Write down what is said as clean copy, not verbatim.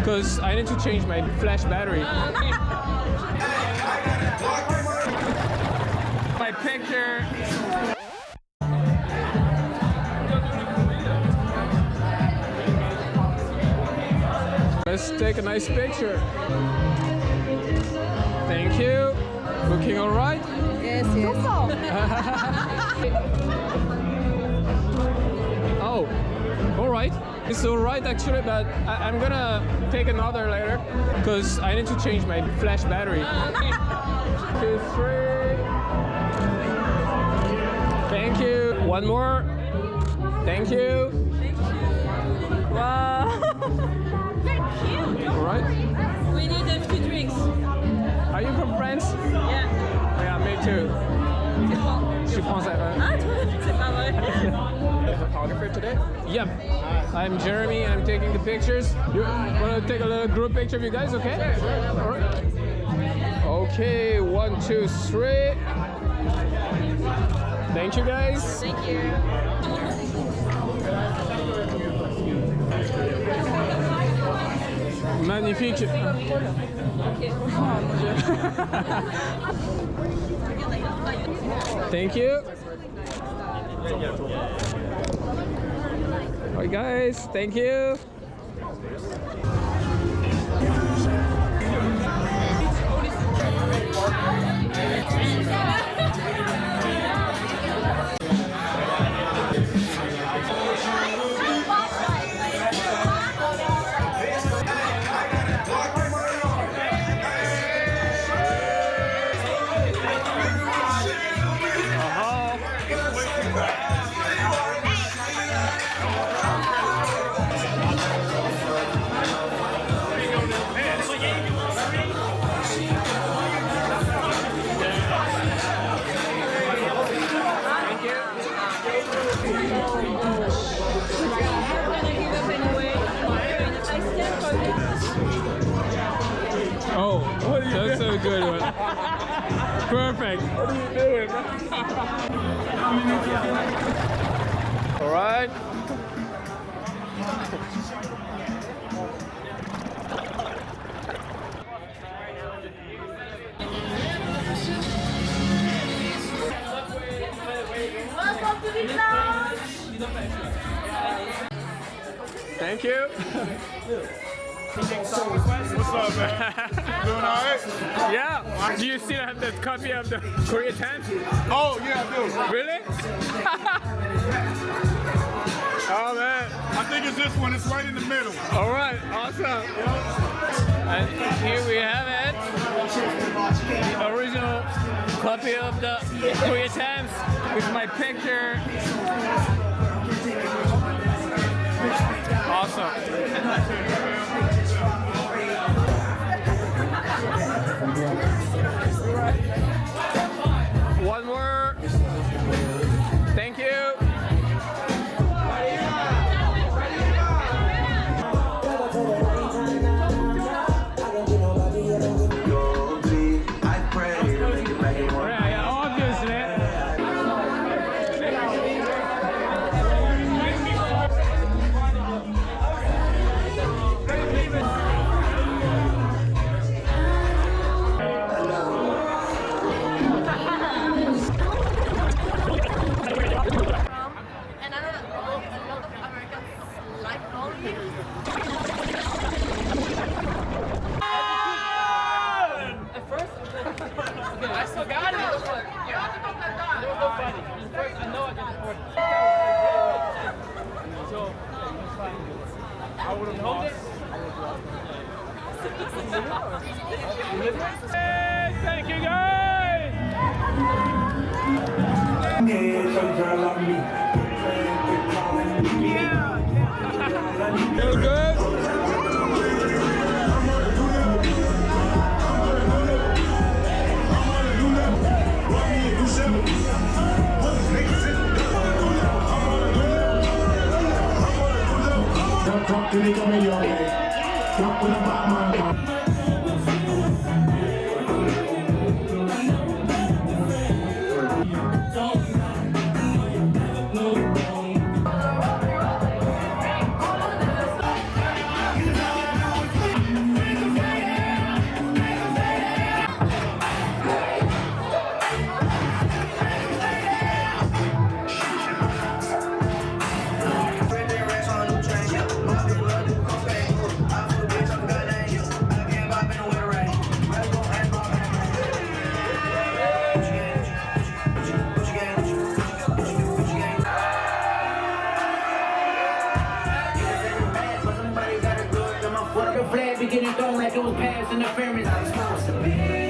because I need to change my flash battery. My picture. Let's take a nice picture. Thank you. Looking all right? Yes, yes. Oh, all right. It's all right actually, but I'm gonna take another later because I need to change my flash battery. 2, 3. Thank you. One more. Thank you. Wow. All right. We need a few drinks. Are you from France? Yeah. Yeah, me too. Je suis français. Ah, c'est pas vrai. Photographer today? Yep. I'm Jeremy. I'm taking the pictures. You want to take a little group picture of you guys? Okay. Sure. All right. Okay. 1, 2, 3. Thank you, guys. Thank you. Magnifique. Thank you. Alright guys, thank you. Oh, that's a good one. Perfect. What are you doing? All right. Welcome to the lounge. Thank you. What's up, man? Doing all right? Yeah. Do you still have that copy of the Korea Times? Oh, yeah, I do. Really? Oh man. I think it's this one. It's right in the middle. All right. Awesome. And here we have it. The original copy of the Korea Times with my picture. Awesome. One more. Thank you. Yeah, obviously. I still got it. You have to put that down. There was no fighting. First, I know I can afford it. So, I would have lost. Hey, thank you guys. Yeah. Feel good? Talk to Nikkor in your way. Talk with a Batman. What the flag beginning thrown like it was past interference. I'm supposed to be.